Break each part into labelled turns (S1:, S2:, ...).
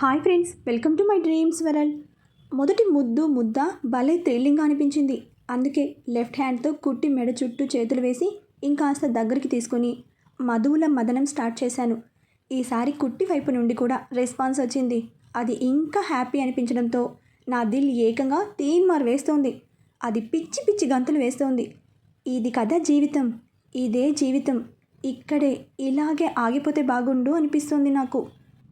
S1: Hi friends, welcome to my dreams world. మొదటి ముద్ద భలే థ్రిల్లింగ్గా అనిపించింది. అందుకే లెఫ్ట్ హ్యాండ్తో కుట్టి మెడ చుట్టూ చేతులు వేసి ఇంకాస్త దగ్గరికి తీసుకొని మధువుల మదనం స్టార్ట్ చేశాను. ఈసారి కుట్టి వైపు నుండి కూడా రెస్పాన్స్ వచ్చింది. అది ఇంకా హ్యాపీ అనిపించడంతో నా దిల్ ఏకంగా తీన్మార్ వేస్తోంది. అది పిచ్చి పిచ్చి గంతులు వేస్తోంది. ఇది కదా జీవితం, ఇదే జీవితం, ఇక్కడే ఇలాగే ఆగిపోతే బాగుండు అనిపిస్తోంది నాకు.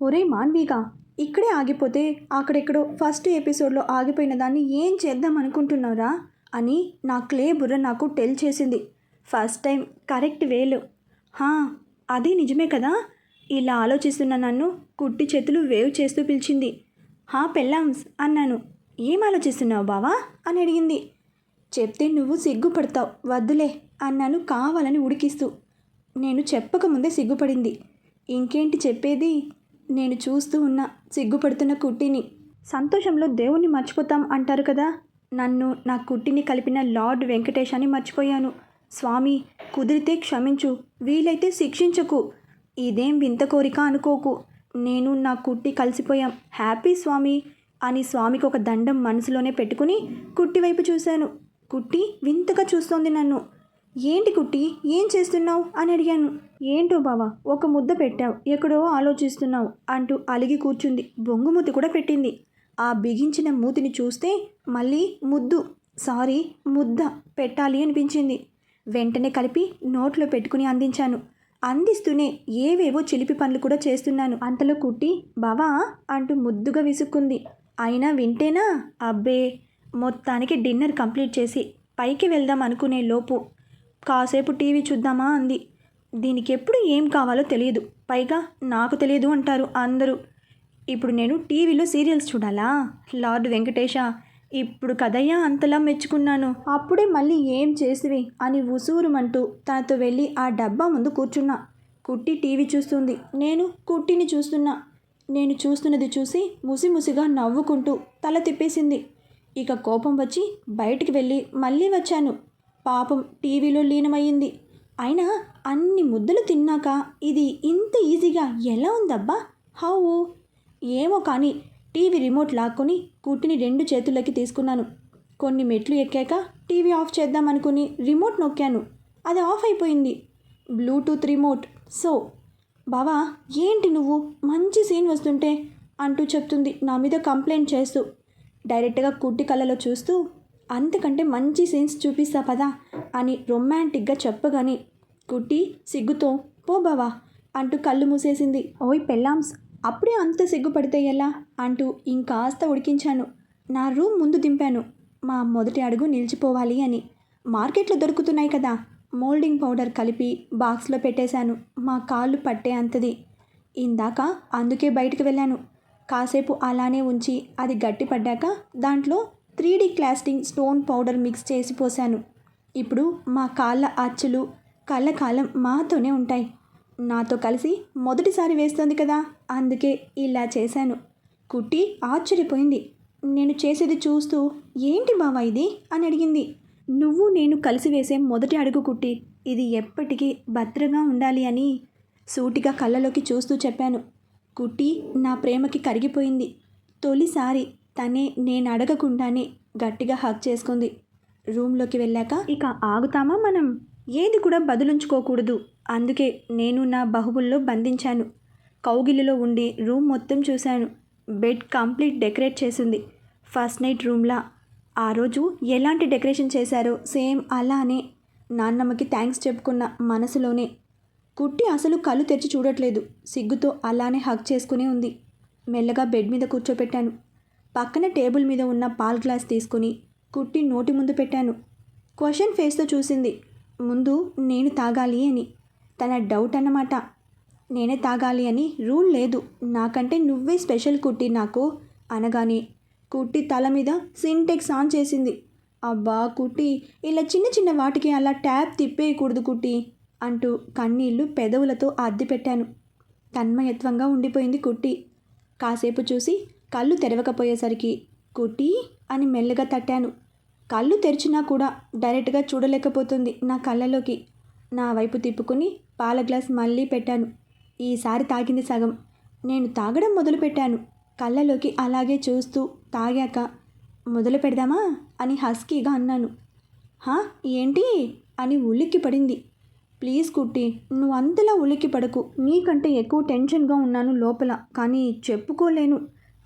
S1: ఒరే మాన్విగా, ఇక్కడే ఆగిపోతే అక్కడెక్కడో ఫస్ట్ ఎపిసోడ్లో ఆగిపోయిన దాన్ని ఏం చేద్దాం అనుకుంటున్నారా అని నా క్లే బుర్ర నాకు టెల్ చేసింది. ఫస్ట్ టైం కరెక్ట్ వేలు. అది నిజమే కదా. ఇలా ఆలోచిస్తున్న నన్ను కుట్టి చేతులు వేవ్ చేస్తూ పిలిచింది. పెళ్ళాంస్ అన్నాను. ఏం ఆలోచిస్తున్నావు బావా అని అడిగింది. చెప్తే నువ్వు సిగ్గుపడతావు, వద్దులే అన్నాను కావాలని ఉడికిస్తూ. నేను చెప్పకముందే సిగ్గుపడింది. ఇంకేంటి చెప్పేది, నేను చూస్తూ ఉన్న సిగ్గుపడుతున్న కుట్టిని. సంతోషంలో దేవుణ్ణి మర్చిపోతాం అంటారు కదా. నన్ను నా కుట్టిని కలిపిన లార్డ్ వెంకటేశాన్ని మర్చిపోయాను. స్వామి, కుదిరితే క్షమించు, వీలైతే శిక్షించకు. ఇదేం వింత కోరిక అనుకోకు. నేను నా కుట్టి కలిసిపోయాం, హ్యాపీ స్వామి అని స్వామికి ఒక దండం మనసులోనే పెట్టుకుని కుట్టి వైపు చూశాను. కుట్టి వింతగా చూస్తోంది నన్ను. ఏంటి కుట్టి, ఏం చేస్తున్నావు అని అడిగాను. ఏంటో బావా, ఒక ముద్ద పెట్టావు, ఎక్కడో ఆలోచిస్తున్నావు అంటూ అలిగి కూర్చుంది. బొంగుమూతి కూడా పెట్టింది. ఆ బిగించిన మూతిని చూస్తే మళ్ళీ ముద్ద పెట్టాలి అనిపించింది. వెంటనే కలిపి నోట్లో పెట్టుకుని అందించాను. అందిస్తూనే ఏవేవో చిలిపి పనులు కూడా చేస్తున్నాను. అంతలో కుట్టి బావా అంటూ ముద్దుగా విసుక్కుంది. అయినా వింటేనా? అబ్బే, మొత్తానికి డిన్నర్ కంప్లీట్ చేసి పైకి వెళ్దాం అనుకునే లోపు కాసేపు టీవీ చూద్దామా అంది. దీనికి ఎప్పుడు ఏం కావాలో తెలియదు, పైగా నాకు తెలియదు అంటారు అందరూ. ఇప్పుడు నేను టీవీలో సీరియల్స్ చూడాలా? లార్డ్ వెంకటేశ, ఇప్పుడు కదయ్యా అంతలా మెచ్చుకున్నాను, అప్పుడే మళ్ళీ ఏం చేసివి అని ఉసూరుమంటూ తనతో వెళ్ళి ఆ డబ్బా ముందు కూర్చున్నా. కుట్టి టీవీ చూస్తుంది, నేను కుట్టిని చూస్తున్నా. నేను చూస్తున్నది చూసి ముసిముసిగా నవ్వుకుంటూ తల తిప్పేసింది. ఇక కోపం వచ్చి బయటికి వెళ్ళి మళ్ళీ వచ్చాను. పాపం టీవీలో లీనమయ్యింది. అయినా అన్ని ముద్దలు తిన్నాక ఇది ఇంత ఈజీగా ఎలా ఉందబ్బా? హౌ? ఏమో కానీ టీవీ రిమోట్ లాక్కొని కుట్టిని 2 చేతుల్లోకి తీసుకున్నాను. కొన్ని మెట్లు ఎక్కాక టీవీ ఆఫ్ చేద్దాం అనుకుని రిమోట్ నొక్కాను. అది ఆఫ్ అయిపోయింది. Bluetooth remote. సో బావా, ఏంటి నువ్వు మంచి సీన్ వస్తుంటే అంటూ చెప్తుంది నా మీద కంప్లైంట్ చేస్తూ. డైరెక్ట్గా కుట్టి కళ్ళలో చూస్తూ, అంతకంటే మంచి సీన్స్ చూపిస్తా పదా అని రొమాంటిక్గా చెప్పగానే కుట్టి సిగ్గుతో పో బావా అంటూ కళ్ళు మూసేసింది. ఓయ్ పెళ్ళాంస్, అప్పుడే అంత సిగ్గుపడితే ఎలా అంటూ ఇంకాస్త ఉడికించాను. నా రూమ్ ముందు దింపాను. మా మొదటి అడుగు నిలిచిపోవాలి అని. మార్కెట్లో దొరుకుతున్నాయి కదా, మోల్డింగ్ పౌడర్ కలిపి బాక్స్లో పెట్టేశాను. మా కాళ్ళు పట్టే అంతది. ఇందాక అందుకే బయటకు వెళ్ళాను. కాసేపు అలానే ఉంచి అది గట్టిపడ్డాక దాంట్లో 3D క్లాస్టింగ్ స్టోన్ పౌడర్ మిక్స్ చేసి పోశాను. ఇప్పుడు మా కాళ్ళ అచ్చులు కళ్ళకాలం మాతోనే ఉంటాయి. నాతో కలిసి మొదటిసారి వేస్తోంది కదా, అందుకే ఇలా చేశాను. కుట్టి ఆశ్చర్యపోయింది. నేను చేసేది చూస్తూ ఏంటి బావా ఇది అని అడిగింది. నువ్వు నేను కలిసి వేసే మొదటి అడుగు కుట్టి, ఇది ఎప్పటికీ భద్రంగా ఉండాలి అని సూటిగా కళ్ళలోకి చూస్తూ చెప్పాను. కుట్టి నా ప్రేమకి కరిగిపోయింది. తొలిసారి తనే నేను అడగకుండానే గట్టిగా హగ్ చేసుకుంది. రూమ్లోకి వెళ్ళాక ఇక ఆగుతామా మనం? ఏది కూడా బదులుంచుకోకూడదు. అందుకే నేను నా బాహువుల్లో బంధించాను. కౌగిలిలో ఉండి రూమ్ మొత్తం చూశాను. బెడ్ కంప్లీట్ డెకరేట్ చేసింది, ఫస్ట్ నైట్ రూమ్లా. ఆ రోజు ఎలాంటి డెకరేషన్ చేశారో సేమ్ అలానే. నాన్నమ్మకి థ్యాంక్స్ చెప్పుకున్న మనసులోనే. కుట్టి అసలు కళ్ళు తెరిచి చూడట్లేదు. సిగ్గుతో అలానే హగ్ చేసుకునే ఉంది. మెల్లగా బెడ్ మీద కూర్చోపెట్టాను. పక్కన టేబుల్ మీద ఉన్న పాల్ గ్లాస్ తీసుకుని కుట్టి నోటి ముందు పెట్టాను. క్వశ్చన్ ఫేస్తో చూసింది. ముందు నేను తాగాలి అని. తన డౌట్ అన్నమాట. నేనే తాగాలి అని రూల్ లేదు, నాకంటే నువ్వే స్పెషల్ కుట్టి నాకు అనగానే కుట్టి తల మీద సింటెక్స్ ఆన్ చేసింది. అబ్బా కుట్టి, ఇలా చిన్న చిన్న వాటికి అలా ట్యాప్ తిప్పేయకూడదు కుట్టి అంటూ కన్నీళ్లు పెదవులతో అద్దె పెట్టాను. తన్మయత్వంగా ఉండిపోయింది కుట్టి. కాసేపు చూసి కళ్ళు తెరవకపోయేసరికి కుట్టి అని మెల్లగా తట్టాను. కళ్ళు తెరిచినా కూడా డైరెక్ట్గా చూడలేకపోతుంది నా కళ్ళలోకి. నా వైపు తిప్పుకుని పాల గ్లాస్ మళ్ళీ పెట్టాను. ఈసారి తాగింది సగం. నేను తాగడం మొదలుపెట్టాను. కళ్ళలోకి అలాగే చూస్తూ తాగాక మొదలు పెడదామా అని హస్కీగా అన్నాను. హా ఏంటి అని ఉలిక్కి పడింది. ప్లీజ్ కుట్టి, నువ్వు అంతలా ఉలిక్కి పడకు. నీకంటే ఎక్కువ టెన్షన్గా ఉన్నాను లోపల, కానీ చెప్పుకోలేను.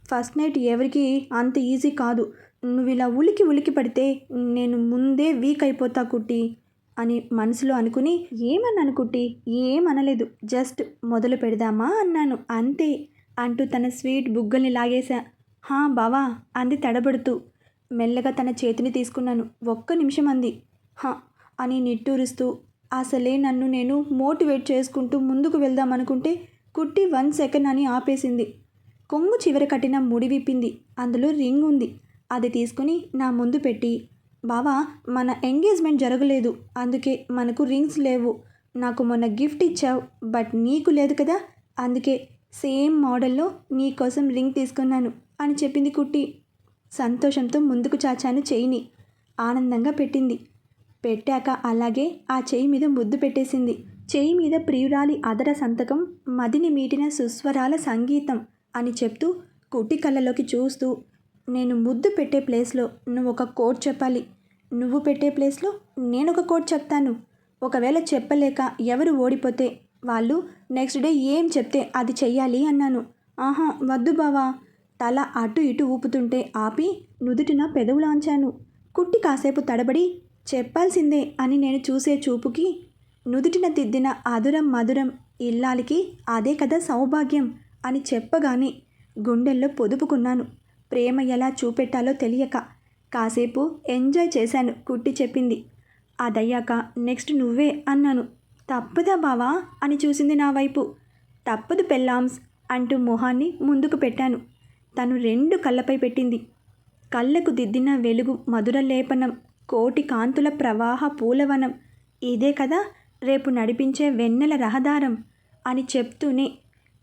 S1: ఫస్ట్ నైట్ ఎవరికి అంత ఈజీ కాదు. నువ్వు ఇలా ఉలికి పడితే నేను ముందే వీక్ అయిపోతా కుట్టి అని మనసులో అనుకుని ఏమన్నాను కుట్టి? ఏమనలేదు, జస్ట్ మొదలు పెడదామా అన్నాను అంతే అంటూ తన స్వీట్ బుగ్గల్ని లాగేశా. హా బావా అంది తడబడుతూ. మెల్లగా తన చేతిని తీసుకున్నాను. ఒక్క నిమిషం అంది. హా అని నిట్టూరుస్తూ. అసలే నన్ను నేను మోటివేట్ చేసుకుంటూ ముందుకు వెళ్దామనుకుంటే కుట్టి 1 సెకండ్ అని ఆపేసింది. కొంగు చివర కట్టిన ముడి విప్పింది. అందులో రింగ్ ఉంది. అది తీసుకుని నా ముందు పెట్టి, బావా మన ఎంగేజ్మెంట్ జరగలేదు, అందుకే మనకు రింగ్స్ లేవు. నాకు మొన్న గిఫ్ట్ ఇచ్చావు, బట్ నీకు లేదు కదా, అందుకే సేమ్ మోడల్లో నీకోసం రింగ్ తీసుకున్నాను అని చెప్పింది కుట్టి. సంతోషంతో ముందుకు చాచాను చెయ్యిని. ఆనందంగా పెట్టింది. పెట్టాక అలాగే ఆ చెయ్యి మీద ముద్దు పెట్టేసింది. చెయ్యి మీద ప్రియురాలి అదర సంతకం, మదిని మీటిన సుస్వరాల సంగీతం అని చెప్తూ కుట్టి కళ్ళలోకి చూస్తూ, నేను ముద్దు పెట్టే ప్లేస్లో నువ్వు ఒక కోడ్ చెప్పాలి, నువ్వు పెట్టే ప్లేస్లో నేను ఒక కోడ్ చెప్తాను. ఒకవేళ చెప్పలేక ఎవరు ఓడిపోతే వాళ్ళు నెక్స్ట్ డే ఏం చెప్తే అది చెయ్యాలి అన్నాను. ఆహా వద్దు బావా. తల అటు ఇటు ఊపుతుంటే ఆపి నుదుటిన పెదవులాంచాను. కుట్టి కాసేపు తడబడి చెప్పాల్సిందే అని నేను చూసే చూపుకి నుదుటిన దిద్దిన అదురం మధురం ఇల్లాలికి అదే కదా సౌభాగ్యం అని చెప్పగానే గుండెల్లో పొదుపుకున్నాను. ప్రేమ ఎలా చూపెట్టాలో తెలియక కాసేపు ఎంజాయ్ చేశాను. కుట్టి చెప్పింది. అదయ్యాక నెక్స్ట్ నువ్వే అన్నాను. తప్పదా బావా అని చూసింది నా వైపు. తప్పదు పెళ్ళాంస్ అంటూ మొహాన్ని ముందుకు పెట్టాను. తను 2 కళ్ళపై పెట్టింది. కళ్ళకు దిద్దిన వెలుగు మధుర లేపనం, కోటి కాంతుల ప్రవాహ పూలవనం, ఇదే కదా రేపు నడిపించే వెన్నెల రహదారం అని చెప్తూనే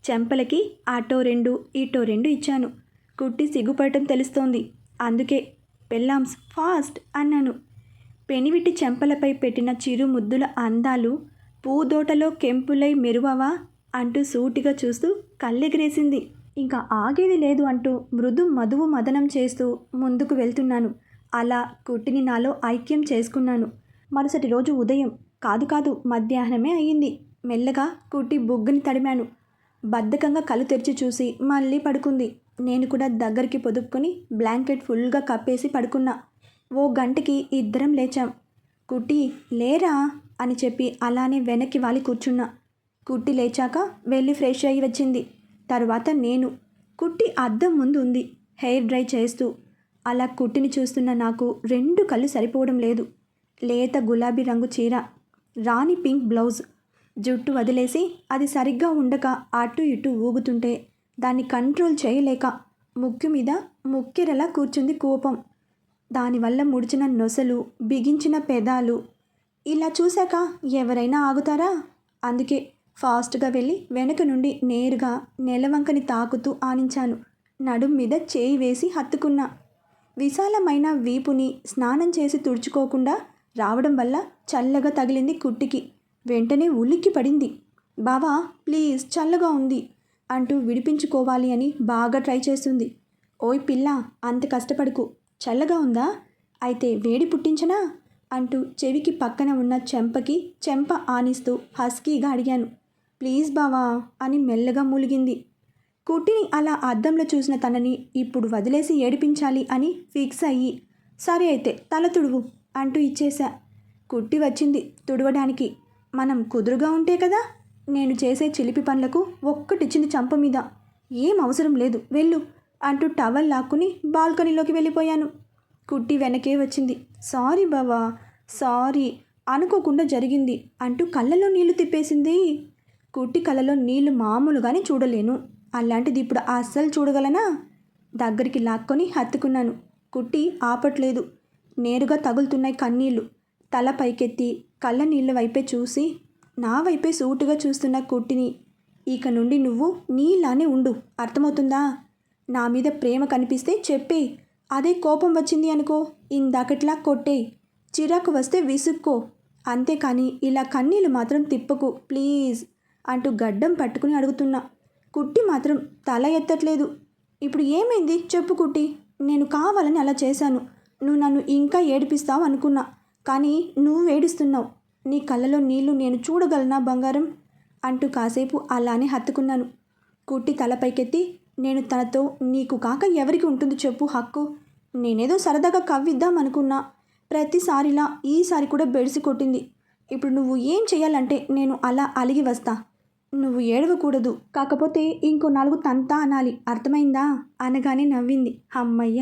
S1: చెంపలకి అటో 2 ఇటో 2 ఇచ్చాను. కుట్టి సిగ్గుపడటం తెలుస్తోంది. అందుకే పెళ్ళాంస్ ఫాస్ట్ అన్నాను. పెనివిటి చెంపలపై పెట్టిన చిరు ముద్దుల అందాలు పూదోటలో కెంపులై మెరువవా అంటూ సూటిగా చూస్తూ కళ్ళెగిరేసింది. ఇంకా ఆగేది లేదు అంటూ మృదు మధువు మదనం చేస్తూ ముందుకు వెళ్తున్నాను. అలా కుట్టిని నాలో ఐక్యం చేసుకున్నాను. మరుసటి రోజు ఉదయం కాదు మధ్యాహ్నమే అయ్యింది. మెల్లగా కుట్టి బుగ్గని తడిమాను. బద్ధకంగా కళ్ళు తెరిచి చూసి మళ్ళీ పడుకుంది. నేను కూడా దగ్గరికి పొదుపుకొని బ్లాంకెట్ ఫుల్గా కప్పేసి పడుకున్నా. 1 గంటకి ఇద్దరం లేచాం. కుట్టి లేరా అని చెప్పి అలానే వెనక్కి వాలి కూర్చున్నా. కుట్టి లేచాక వెళ్ళి ఫ్రెష్ అయ్యి వచ్చింది. తరువాత నేను. కుట్టి అద్దం ముందు ఉంది హెయిర్ డ్రై చేస్తూ. అలా కుట్టిని చూస్తున్న నాకు 2 కళ్ళు సరిపోవడం లేదు. లేత గులాబీ రంగు చీర, రాణి పింక్ బ్లౌజ్, జుట్టు వదిలేసి అది సరిగ్గా ఉండక అటు ఇటు ఊగుతుంటే దాన్ని కంట్రోల్ చేయలేక ముక్కు మీద ముక్కెరలా కూర్చుంది కోపం. దానివల్ల ముడిచిన నొసలు, బిగించిన పెదాలు. ఇలా చూశాక ఎవరైనా ఆగుతారా? అందుకే ఫాస్ట్గా వెళ్ళి వెనక నుండి నేరుగా నెలవంకని తాకుతూ ఆనించాను. నడుం మీద చేయి వేసి హత్తుకున్నా. విశాలమైన వీపుని స్నానం చేసి తుడుచుకోకుండా రావడం వల్ల చల్లగా తగిలింది కుట్టికి. వెంటనే ఉలిక్కి పడింది. బావా ప్లీజ్ చల్లగా ఉంది అంటూ విడిపించుకోవాలి అని బాగా ట్రై చేస్తుంది. ఓయ్ పిల్ల, అంత కష్టపడుకు. చల్లగా ఉందా? అయితే వేడి పుట్టించనా అంటూ చెవికి పక్కన ఉన్న చెంపకి చెంప ఆనిస్తూ హస్కీగా అడిగాను. ప్లీజ్ బావా అని మెల్లగా మూలిగింది. కుట్టిని అలా అద్దంలో చూసిన తనని ఇప్పుడు వదిలేసి ఏడిపించాలి అని ఫిక్స్ అయ్యి, సరే అయితే తల తుడువు అంటూ ఇచ్చేశా. కుట్టి వచ్చింది తుడవడానికి. మనం కుదురుగా ఉంటే కదా. నేను చేసే చిలిపి పనులకు ఒక్కటిచ్చింది చంప మీద. ఏం అవసరం లేదు వెళ్ళు అంటూ టవల్ లాక్కుని బాల్కనీలోకి వెళ్ళిపోయాను. కుట్టి వెనకే వచ్చింది. సారీ బావా, సారీ, అనుకోకుండా జరిగింది అంటూ కళ్ళలో నీళ్లు తిప్పేసింది. కుట్టి కళ్ళలో నీళ్లు మామూలుగానే చూడలేను, అలాంటిది ఇప్పుడు అస్సలు చూడగలనా? దగ్గరికి లాక్కొని హత్తుకున్నాను. కుట్టి ఆపట్లేదు. నేరుగా తగులుతున్నాయి కన్నీళ్లు. తల పైకెత్తి కళ్ళ నీళ్ళ వైపే చూసి నా వైపే సూటుగా చూస్తున్న కుట్టిని, ఇక నుండి నువ్వు నీలానే ఉండు, అర్థమవుతుందా? నా మీద ప్రేమ కనిపిస్తే చెప్పే, అదే కోపం వచ్చింది అనుకో ఇందాకట్లా కొట్టే, చిరాకు వస్తే విసుక్కో, అంతేకాని ఇలా కన్నీళ్ళు మాత్రం తిప్పకు ప్లీజ్ అంటూ గడ్డం పట్టుకుని అడుగుతున్నా. కుట్టి మాత్రం తల ఎత్తట్లేదు. ఇప్పుడు ఏమైంది చెప్పు కుట్టి. నేను కావాలని అలా చేశాను. నువ్వు నన్ను ఇంకా ఏడిపిస్తావు అనుకున్నా, కానీ నువ్వు ఏడుస్తున్నావు. నీ కళ్ళలో నీళ్లు నేను చూడగలనా బంగారం అంటూ కాసేపు అలానే హత్తుకున్నాను. కుట్టి తలపైకెత్తి, నేను తనతో నీకు కాక ఎవరికి ఉంటుంది చెప్పు హక్కు. నేనేదో సరదాగా కవ్విద్దాం అనుకున్నా, ప్రతిసారిలా ఈసారి కూడా బెడిసి కొట్టింది. ఇప్పుడు నువ్వు ఏం చెయ్యాలంటే నేను అలా అలిగి వస్తా. నువ్వు ఏడవకూడదు, కాకపోతే ఇంకో 4 తంతా అనాలి, అర్థమైందా అనగానే నవ్వింది. అమ్మయ్య.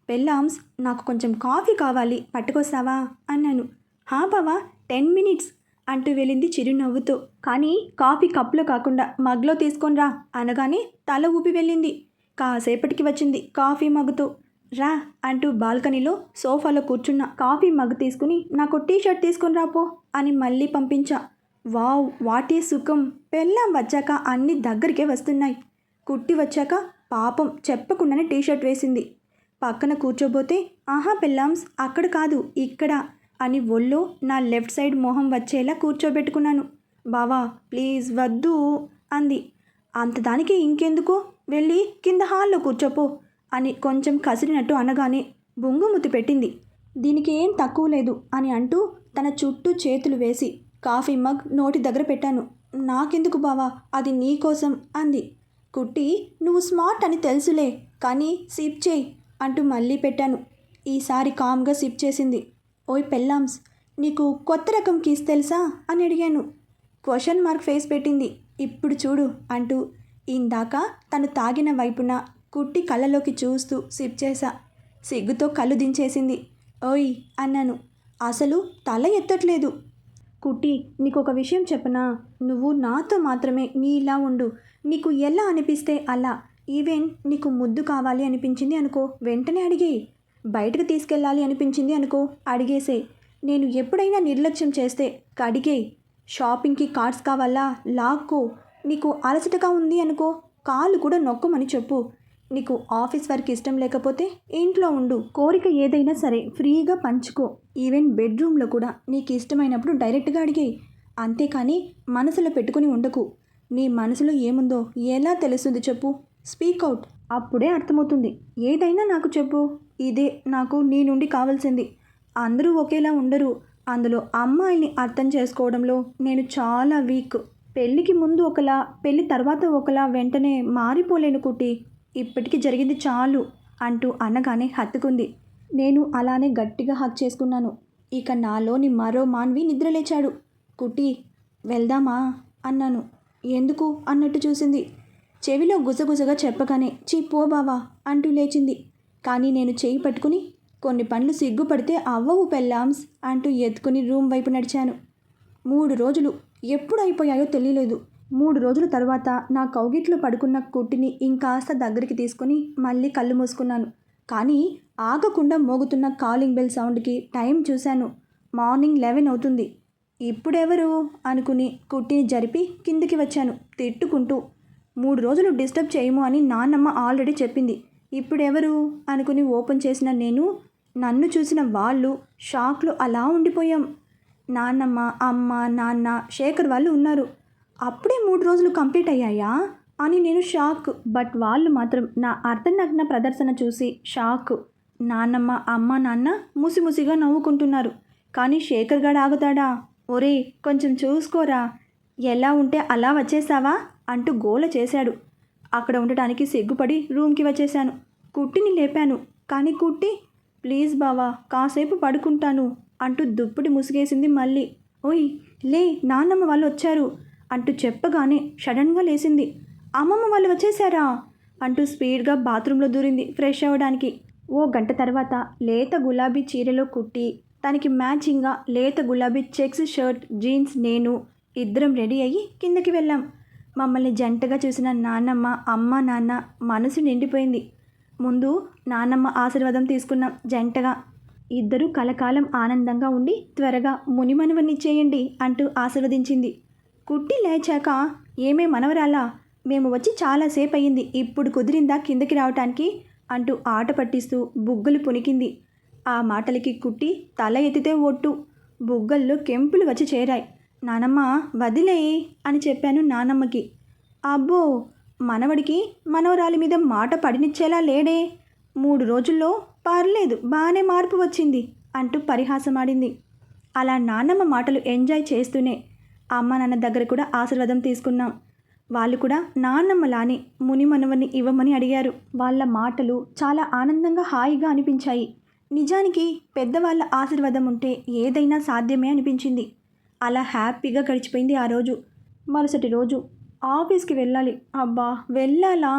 S1: పెళ్ళామ్స్, నాకు కొంచెం కాఫీ కావాలి, పట్టుకొస్తావా అన్నాను. హా బావా, 10 మినిట్స్ అంటూ వెళ్ళింది చిరునవ్వుతో. కానీ కాఫీ కప్లో కాకుండా మగ్లో తీసుకొనిరా అనగానే తల ఊపి వెళ్ళింది. కాసేపటికి వచ్చింది కాఫీ మగ్గుతో. రా అంటూ బాల్కనీలో సోఫాలో కూర్చున్న కాఫీ మగ్ తీసుకుని నాకు టీషర్ట్ తీసుకొని రాపో అని మళ్ళీ పంపించా. వావ్, వాటే సుఖం. పెళ్ళాం వచ్చాక అన్ని దగ్గరికే వస్తున్నాయి. కుట్టి వచ్చాక పాపం చెప్పకుండానే టీషర్ట్ వేసింది. పక్కన కూర్చోబోతే, ఆహా పెళ్ళాంస్, అక్కడ కాదు ఇక్కడ అని ఒళ్ళో నా లెఫ్ట్ సైడ్ మొహం వచ్చేలా కూర్చోబెట్టుకున్నాను. బావా ప్లీజ్ వద్దు అంది. అంతదానికి ఇంకెందుకు, వెళ్ళి కింద హాల్లో కూర్చోపో అని కొంచెం కసిరినట్టు అనగానే బొంగుముతి పెట్టింది. దీనికి ఏం తక్కువ లేదు అని అంటూ తన చుట్టూ చేతులు వేసి కాఫీ మగ్ నోటి దగ్గర పెట్టాను. నాకెందుకు బావా, అది నీకోసం అంది. కుట్టి, నువ్వు స్మార్ట్ అని తెలుసులే, కానీ సిప్ చేయి అంటూ మళ్ళీ పెట్టాను. ఈసారి కామ్గా సిప్ చేసింది. ఓయ్ పెళ్ళామ్స్, నీకు కొత్త రకం కీస్ తెలుసా అని అడిగాను. క్వశ్చన్ మార్క్ ఫేస్ పెట్టింది. ఇప్పుడు చూడు అంటూ ఇందాక తను తాగిన వైపున కుట్టి కళ్ళలోకి చూస్తూ సిప్ చేశా. సిగ్గుతో కళ్ళు దించేసింది. ఓయ్ అన్నాను. అసలు తల ఎత్తట్లేదు. కుట్టి, నీకు ఒక విషయం చెప్పనా, నువ్వు నాతో మాత్రమే నీలా ఉండు. నీకు ఎలా అనిపిస్తే అలా. ఈవెన్ నీకు ముద్దు కావాలి అనిపించింది అనుకో, వెంటనే అడిగేయి. బయటకు తీసుకెళ్ళాలి అనిపించింది అనుకో, అడిగేసే. నేను ఎప్పుడైనా నిర్లక్ష్యం చేస్తే కడిగేయి. షాపింగ్కి కార్డ్స్ కావాలా, లాక్కో. నీకు అలసటగా ఉంది అనుకో, కాళ్ళు కూడా నొక్కమని చెప్పు. నీకు ఆఫీస్ వర్క్ ఇష్టం లేకపోతే ఇంట్లో ఉండు. కోరిక ఏదైనా సరే ఫ్రీగా పంచుకో. ఈవెన్ బెడ్రూమ్లో కూడా నీకు ఇష్టమైనప్పుడు డైరెక్ట్గా అడిగేయి. అంతేకాని మనసులో పెట్టుకుని ఉండకు. నీ మనసులో ఏముందో ఎలా తెలుస్తుంది చెప్పు. స్పీక్ అవుట్, అప్పుడే అర్థమవుతుంది. ఏదైనా నాకు చెప్పు. ఇదే నాకు నీ నుండి కావాల్సింది. అందరూ ఒకేలా ఉండరు. అందులో అమ్మాయిని అర్థం చేసుకోవడంలో నేను చాలా వీక్. పెళ్ళికి ముందు ఒకలా, పెళ్ళి తర్వాత ఒకలా వెంటనే మారిపోలేను కుట్టి. ఇప్పటికి జరిగింది చాలు అంటూ అనగానే హత్తుకుంది. నేను అలానే గట్టిగా హక్ చేసుకున్నాను. ఇక నాలోని మరో మాన్వి నిద్రలేచాడు. కుట్టి, వెళ్దామా అన్నాను. ఎందుకు అన్నట్టు చూసింది. చెవిలో గుసగుసగా చెప్పగానే పో బావా అంటూ లేచింది. కానీ నేను చేయి పట్టుకుని, కొన్ని పనులు సిగ్గుపడితే అవ్వవు పెళ్ళామ్స్ అంటూ ఎత్తుకుని రూమ్ వైపు నడిచాను. 3 రోజులు ఎప్పుడు అయిపోయాయో తెలియలేదు. 3 రోజుల తర్వాత నా కౌగిట్లో పడుకున్న కుట్టిని ఇంకాస్త దగ్గరికి తీసుకుని మళ్ళీ కళ్ళు మూసుకున్నాను. కానీ ఆగకుండా మోగుతున్న కాలింగ్ బెల్ సౌండ్కి టైం చూశాను. మార్నింగ్ 11 అవుతుంది. ఇప్పుడెవరు అనుకుని కుట్టిని జరిపి కిందికి వచ్చాను తిట్టుకుంటూ. 3 రోజులు డిస్టర్బ్ చేయము అని నాన్నమ్మ ఆల్రెడీ చెప్పింది. ఇప్పుడెవరు అనుకుని ఓపెన్ చేసిన నేను, నన్ను చూసిన వాళ్ళు షాక్లో అలా ఉండిపోయాం. నాన్నమ్మ, అమ్మ, నాన్న, శేఖర్ వాళ్ళు ఉన్నారు. అప్పుడే 3 రోజులు కంప్లీట్ అయ్యాయా అని నేను షాక్. బట్ వాళ్ళు మాత్రం నా అర్ధనగ్న ప్రదర్శన చూసి షాక్. నాన్నమ్మ, అమ్మ, నాన్న ముసిముసిగా నవ్వుకుంటున్నారు. కానీ శేఖర్ గాడు ఆగుతాడా? ఒరే కొంచెం చూసుకోరా, ఎలా ఉంటే అలా వచ్చేసావా అంటూ గోల చేశాడు. అక్కడ ఉండటానికి సిగ్గుపడి రూమ్కి వచ్చేశాను. కుట్టిని లేపాను. కానీ కుట్టి, ప్లీజ్ బావా కాసేపు పడుకుంటాను అంటూ దుప్పటి ముసిగేసింది మళ్ళీ. ఓయ్ లే, నాన్నమ్మ వాళ్ళు వచ్చారు అంటూ చెప్పగానే సడన్గా లేచింది. అమ్మమ్మ వాళ్ళు వచ్చేసారా అంటూ స్పీడ్గా బాత్రూంలో దూరింది ఫ్రెష్ అవ్వడానికి. ఓ గంట తర్వాత లేత గులాబీ చీరలో కుట్టి, తనకి మ్యాచింగ్గా లేత గులాబీ చెక్స్ షర్ట్, జీన్స్, నేను ఇద్దరం రెడీ అయ్యి కిందకి వెళ్ళాం. మమ్మల్ని జంటగా చూసిన నాన్నమ్మ, అమ్మ, నాన్న మనసు నిండిపోయింది. ముందు నాన్నమ్మ ఆశీర్వాదం తీసుకున్నాం జంటగా. ఇద్దరూ కలకాలం ఆనందంగా ఉండి త్వరగా మునిమనవనిచ్చేయండి అంటూ ఆశీర్వదించింది. కుట్టి లేచాక, ఏమే మనవరాలా, మేము వచ్చి చాలాసేపు అయ్యింది, ఇప్పుడు కుదిరిందా కిందకి రావటానికి అంటూ ఆట పట్టిస్తూ బుగ్గలు పునికింది. ఆ మాటలకి కుట్టి తల ఎత్తితే ఒట్టు. బుగ్గల్లో కెంపులు వచ్చి చేరాయి. నానమ్మ వదిలేయి అని చెప్పాను నానమ్మకి. అబ్బో మనవడికి మనవరాలి మీద మాట పడినిచ్చేలా లేడే. 3 రోజుల్లో పర్లేదు బాగానే మార్పు వచ్చింది అంటూ పరిహాసమాడింది. అలా నాన్నమ్మ మాటలు ఎంజాయ్ చేస్తూనే అమ్మ నాన్న దగ్గర కూడా ఆశీర్వాదం తీసుకున్నాం. వాళ్ళు కూడా నాన్నమ్మలాని ముని మనవని ఇవ్వమని అడిగారు. వాళ్ళ మాటలు చాలా ఆనందంగా హాయిగా అనిపించాయి. నిజానికి పెద్దవాళ్ళ ఆశీర్వాదం ఉంటే ఏదైనా సాధ్యమే అనిపించింది. అలా హ్యాపీగా గడిచిపోయింది ఆ రోజు. మరుసటి రోజు ఆఫీస్కి వెళ్ళాలి. అబ్బా వెళ్ళాలా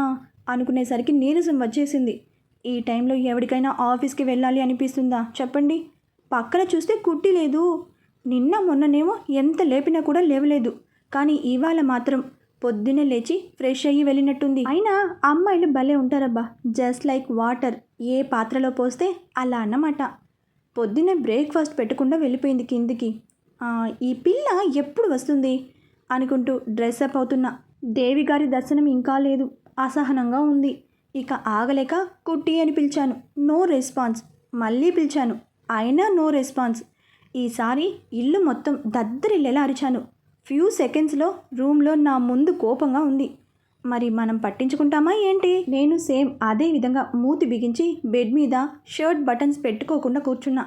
S1: అనుకునేసరికి నీరసం వచ్చేసింది. ఈ టైంలో ఎవరికైనా ఆఫీస్కి వెళ్ళాలి అనిపిస్తుందా చెప్పండి. పక్కన చూస్తే కుట్టి లేదు. నిన్న మొన్ననేమో ఎంత లేపినా కూడా లేవలేదు. కానీ ఇవాళ మాత్రం పొద్దున్నే లేచి ఫ్రెష్ అయ్యి వెళ్ళినట్టుంది. అయినా అమ్మాయిలు భలే ఉంటారబ్బా. జస్ట్ లైక్ వాటర్, ఏ పాత్రలో పోస్తే అలా అన్నమాట. పొద్దున్నే బ్రేక్ఫాస్ట్ పెట్టకుండా వెళ్ళిపోయింది కిందికి. ఈ పిల్ల ఎప్పుడు వస్తుంది అనుకుంటూ డ్రెస్అప్ అవుతున్నా. దేవి గారి దర్శనం ఇంకా లేదు. అసహనంగా ఉంది. ఇక ఆగలేక కుట్టి అని పిలిచాను. No response. మళ్ళీ పిలిచాను. అయినా నో రెస్పాన్స్. ఈసారి ఇల్లు మొత్తం దద్దరిల్లేలా అరిచాను. ఫ్యూ సెకండ్స్లో రూమ్లో నా ముందు కోపంగా ఉంది. మరి మనం పట్టించుకుంటామా ఏంటి? నేను సేమ్ అదే విధంగా మూతి బిగించి బెడ్ మీద షర్ట్ బటన్స్ పెట్టుకోకుండా కూర్చున్నా.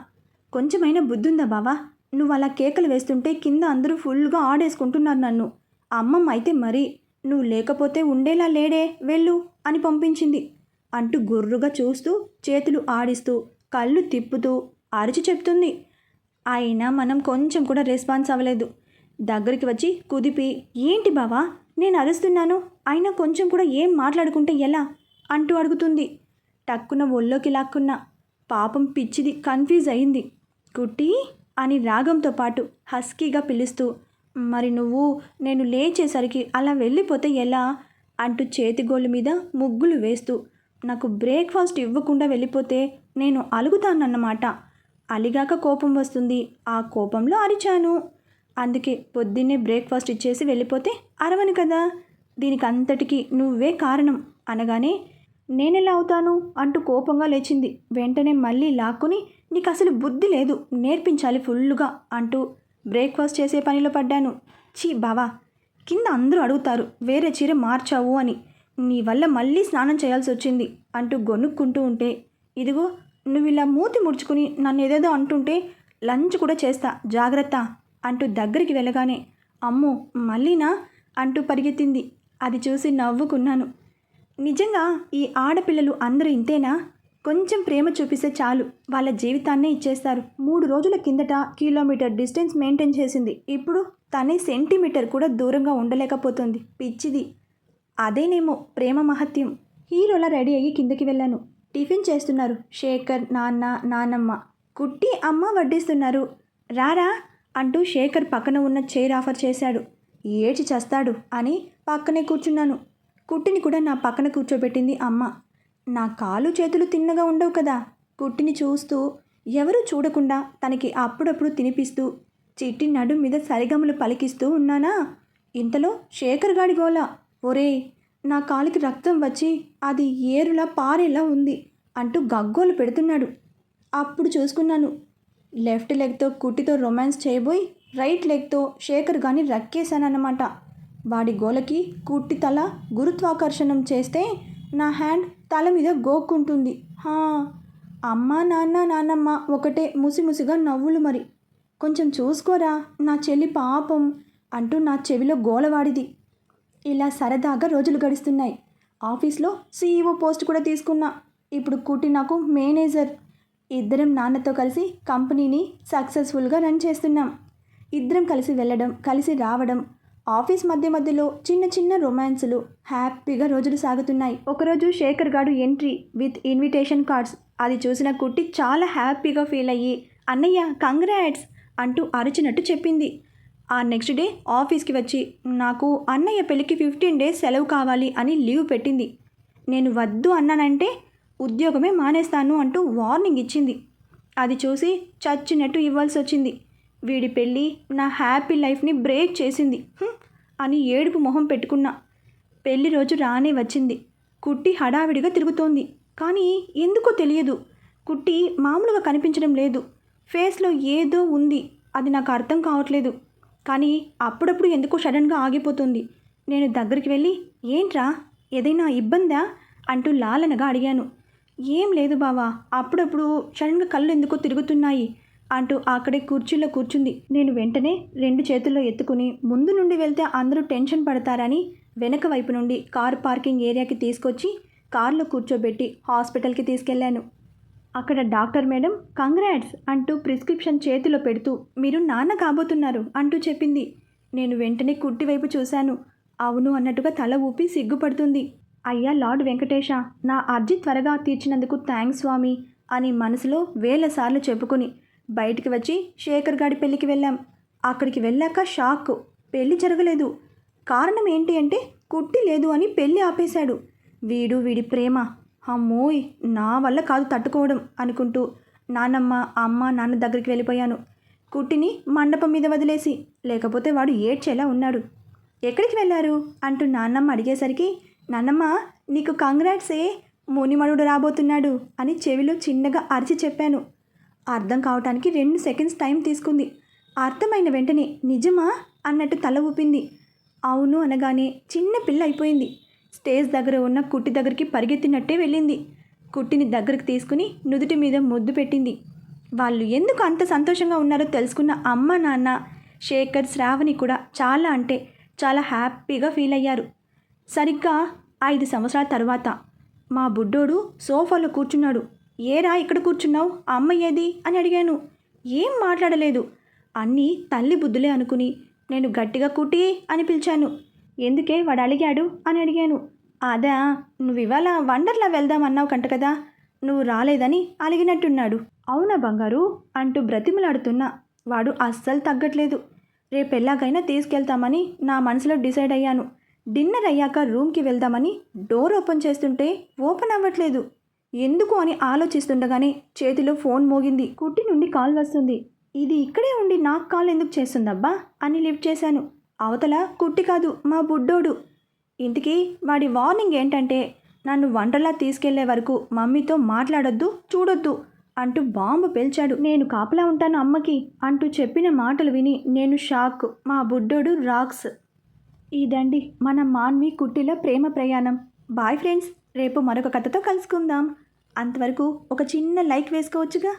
S1: కొంచెమైనా బుద్ధుందా బావా? నువ్వు అలా కేకలు వేస్తుంటే కింద అందరూ ఫుల్గా ఆడేసుకుంటున్నారు నన్ను. అమ్మమ్మ అయితే మరీ నువ్వు లేకపోతే ఉండేలా లేడే, వెళ్ళు అని పంపించింది అంటూ గుర్రుగా చూస్తూ చేతులు ఆడిస్తూ కళ్ళు తిప్పుతూ అరిచి చెప్తుంది. అయినా మనం కొంచెం కూడా రెస్పాన్స్ అవ్వలేదు. దగ్గరికి వచ్చి కుదిపి, ఏంటి బావా నేను అరుస్తున్నాను, అయినా కొంచెం కూడా ఏం మాట్లాడుకుంటే ఎలా అంటూ అడుగుతుంది. టక్కున ఒళ్ళోకి లాక్కున్నా. పాపం పిచ్చిది కన్ఫ్యూజ్ అయింది. కుట్టి అని రాగంతో పాటు హస్కీగా పిలుస్తూ, మరి నువ్వు నేను లేచేసరికి అలా వెళ్ళిపోతే ఎలా అంటూ చేతిగోళ్ళ మీద ముగ్గులు వేస్తూ, నాకు బ్రేక్ఫాస్ట్ ఇవ్వకుండా వెళ్ళిపోతే నేను అలుగుతానన్నమాట. అలిగాక కోపం వస్తుంది. ఆ కోపంలో అరిచాను. అందుకే పొద్దున్నే బ్రేక్ఫాస్ట్ ఇచ్చేసి వెళ్ళిపోతే అరవను కదా. దీనికి అంతటికీ నువ్వే కారణం అనగానే నేనెలా అవుతాను అంటూ కోపంగా లేచింది. వెంటనే మళ్ళీ లాక్కుని, నీకు అసలు బుద్ధి లేదు, నేర్పించాలి ఫుల్లుగా అంటూ బ్రేక్ఫాస్ట్ చేసే పనిలో పడ్డాను. చీ బావా, కింద అందరూ అడుగుతారు వేరే చీర మార్చావు అని. నీ వల్ల మళ్ళీ స్నానం చేయాల్సి వచ్చింది అంటూ గొనుక్కుంటూ ఉంటే, ఇదిగో నువ్వు ఇలా మూతి ముడుచుకుని నన్ను ఏదేదో అంటుంటే లంచ్ కూడా చేస్తా జాగ్రత్త అంటూ దగ్గరికి వెళ్ళగానే, అమ్మో మళ్ళీనా అంటూ పరిగెత్తింది. అది చూసి నవ్వుకున్నాను. నిజంగా ఈ ఆడపిల్లలు అందరూ ఇంతేనా? కొంచెం ప్రేమ చూపిస్తే చాలు వాళ్ళ జీవితాన్నే ఇచ్చేస్తారు. 3 రోజుల కిందట కిలోమీటర్ డిస్టెన్స్ మెయింటైన్ చేసింది. ఇప్పుడు తనే సెంటీమీటర్ కూడా దూరంగా ఉండలేకపోతుంది. పిచ్చిది. అదేనేమో ప్రేమ మహత్యం. హీరోలా రెడీ అయ్యి కిందకి వెళ్ళాను. టిఫిన్ చేస్తున్నారు శేఖర్, నాన్న, నానమ్మ. కుట్టి అమ్మ వడ్డిస్తున్నారు. రారా అంటూ శేఖర్ పక్కన ఉన్న చైర్ ఆఫర్ చేశాడు. ఏడ్చి చస్తాడు అని పక్కనే కూర్చున్నాను. కుట్టిని కూడా నా పక్కన కూర్చోబెట్టింది అమ్మ. నా కాలు చేతులు తిన్నగా ఉండవు కదా. కుట్టిని చూస్తూ ఎవరూ చూడకుండా తనకి అప్పుడప్పుడు తినిపిస్తూ చిట్టి నడుం మీద సరిగమలు పలికిస్తూ ఉన్నానా. ఇంతలో శేఖర్ గాడి గోల, ఒరేయ్ నా కాలికి రక్తం వచ్చి అది ఏరులా పారేలా ఉంది అంటూ గగ్గోలు పెడుతున్నాడు. అప్పుడు చూసుకున్నాను. లెఫ్ట్ లెగ్తో కుట్టితో రొమాన్స్ చేయబోయి రైట్ లెగ్తో శేఖర్ గాని రక్కేశానన్నమాట. వాడి గోలకి కుట్టి తల గురుత్వాకర్షణం చేస్తే నా హ్యాండ్ తల మీద గోక్కుంటుంది. అమ్మ నాన్న నాన్నమ్మ ఒకటే ముసిముసిగా నవ్వులు. మరి కొంచెం చూసుకోరా నా చెల్లి పాపం అంటూ నా చెవిలో గోలవాడిది. ఇలా సరదాగా రోజులు గడుస్తున్నాయి. ఆఫీస్లో CEO పోస్ట్ కూడా తీసుకున్నా. ఇప్పుడు కుట్టి నాకు మేనేజర్. ఇద్దరం నాన్నతో కలిసి కంపెనీని సక్సెస్ఫుల్గా రన్ చేస్తున్నాం. ఇద్దరం కలిసి వెళ్ళడం, కలిసి రావడం, ఆఫీస్ మధ్య మధ్యలో చిన్న చిన్న రొమాన్సులు, హ్యాపీగా రోజులు సాగుతున్నాయి. ఒకరోజు శేఖర్ గాడు ఎంట్రీ విత్ ఇన్విటేషన్ కార్డ్స్. అది చూసిన కుట్టి చాలా హ్యాపీగా ఫీల్ అయ్యి, అన్నయ్య కంగ్రాట్స్ అంటూ అరిచినట్టు చెప్పింది. ఆ నెక్స్ట్ డే ఆఫీస్కి వచ్చి నాకు అన్నయ్య పెళ్ళికి 15 days సెలవు కావాలి అని లీవ్ పెట్టింది. నేను వద్దు అన్నానంటే ఉద్యోగమే మానేస్తాను అంటూ వార్నింగ్ ఇచ్చింది. అది చూసి చచ్చినట్టు ఇవ్వాల్సి వచ్చింది. వీడి పెళ్ళి నా హ్యాపీ లైఫ్ని బ్రేక్ చేసింది అని ఏడుపు మొహం పెట్టుకున్నా. పెళ్లి రోజు రానే వచ్చింది. కుట్టి హడావిడిగా తిరుగుతోంది. కానీ ఎందుకో తెలియదు, కుట్టి మామూలుగా కనిపించడం లేదు. ఫేస్లో ఏదో ఉంది, అది నాకు అర్థం కావట్లేదు. కానీ అప్పుడప్పుడు ఎందుకో సడన్గా ఆగిపోతుంది. నేను దగ్గరికి వెళ్ళి, ఏంట్రా ఏదైనా ఇబ్బందా అంటూ లాలనగా అడిగాను. ఏం లేదు బావా, అప్పుడప్పుడు సడన్గా కళ్ళు ఎందుకో తిరుగుతున్నాయి అంటూ అక్కడే కుర్చీలో కూర్చుంది. నేను వెంటనే 2 చేతుల్లో ఎత్తుకుని ముందు నుండి వెళ్తే అందరూ టెన్షన్ పడతారని వెనక వైపు నుండి కారు పార్కింగ్ ఏరియాకి తీసుకొచ్చి కారులో కూర్చోబెట్టి హాస్పిటల్కి తీసుకెళ్లాను. అక్కడ డాక్టర్ మేడం కంగ్రాట్స్ అంటూ ప్రిస్క్రిప్షన్ చేతిలో పెడుతూ మీరు నాన్న కాబోతున్నారు అంటూ చెప్పింది. నేను వెంటనే కుట్టి వైపు చూశాను. అవును అన్నట్టుగా తల ఊపి సిగ్గుపడుతుంది. అయ్యా లార్డ్ వెంకటేశ, నా అర్జీ త్వరగా తీర్చినందుకు థ్యాంక్స్ స్వామి అని మనసులో వేల సార్లు చెప్పుకొని బయటికి వచ్చి శేఖర్ గాడి పెళ్ళికి వెళ్ళాం. అక్కడికి వెళ్ళాక షాక్, పెళ్ళి జరగలేదు. కారణం ఏంటి అంటే కుట్టి లేదు అని పెళ్ళి ఆపేశాడు. వీడి ప్రేమ, అమ్మోయ్ నా వల్ల కాదు తట్టుకోవడం అనుకుంటూ నానమ్మ అమ్మ నాన్న దగ్గరికి వెళ్ళిపోయాను. కుట్టిని మండపం మీద వదిలేసి, లేకపోతే వాడు ఏడ్చేలా ఉన్నాడు. ఎక్కడికి వెళ్ళారు అంటూ నాన్నమ్మ అడిగేసరికి, నాన్నమ్మ నీకు కంగ్రాట్సే, మునిమడుడు రాబోతున్నాడు అని చెవిలో చిన్నగా అరిచి చెప్పాను. అర్థం కావటానికి 2 సెకండ్స్ టైం తీసుకుంది. అర్థమైన వెంటనే నిజమా అన్నట్టు తల ఊపింది. అవును అనగానే చిన్న పిల్ల అయిపోయింది. స్టేజ్ దగ్గర ఉన్న కుట్టి దగ్గరికి పరిగెత్తినట్టే వెళ్ళింది. కుట్టిని దగ్గరికి తీసుకుని నుదుటి మీద ముద్దు పెట్టింది. వాళ్ళు ఎందుకు అంత సంతోషంగా ఉన్నారో తెలుసుకున్న అమ్మ నాన్న శేఖర్ శ్రావణి కూడా చాలా అంటే చాలా హ్యాపీగా ఫీల్ అయ్యారు. సరిగ్గా 5 సంవత్సరాల తర్వాత మా బుడ్డోడు సోఫాలో కూర్చున్నాడు. ఏరా ఇక్కడ కూర్చున్నావు, అమ్మ ఏది అని అడిగాను. ఏం మాట్లాడలేదు. అన్నీ తల్లి బుద్ధులే అనుకుని నేను గట్టిగా కుట్టి అని పిలిచాను. ఎందుకే వాడు అలిగాడు అని అడిగాను. అదా, నువ్వు ఇవాళ వండర్లా వెళ్దామన్నావు కంట కదా, నువ్వు రాలేదని అలిగినట్టున్నాడు. అవునా బంగారు అంటూ బ్రతిమలాడుతున్నా వాడు అస్సలు తగ్గట్లేదు. రేపెల్లాగైనా తీసుకెళ్తామని నా మనసులో డిసైడ్ అయ్యాను. డిన్నర్ అయ్యాక రూమ్కి వెళ్దామని డోర్ ఓపెన్ చేస్తుంటే ఓపెన్ అవ్వట్లేదు. ఎందుకు అని ఆలోచిస్తుండగానే చేతిలో ఫోన్ మోగింది. కుట్టి నుండి కాల్ వస్తుంది. ఇది ఇక్కడే ఉండి నాకు కాల్ ఎందుకు చేస్తుందబ్బా అని లిఫ్ట్ చేశాను. అవతల కుట్టి కాదు, మా బుడ్డోడు. ఇంతకీ వాడి వార్నింగ్ ఏంటంటే నన్ను వంటలా తీసుకెళ్లే వరకు మమ్మీతో మాట్లాడొద్దు, చూడొద్దు అంటూ బాంబు పేల్చాడు. నేను కాపలా ఉంటాను అమ్మకి అంటూ చెప్పిన మాటలు విని నేను షాక్. మా బుడ్డోడు రాక్స్. ఇదండి మన మాన్వి కుట్టిలో ప్రేమ ప్రయాణం. బాయ్ ఫ్రెండ్స్, రేపు మరొక కథతో కలుసుకుందాం. అంతవరకు ఒక చిన్న లైక్ వేసుకోవచ్చుగా.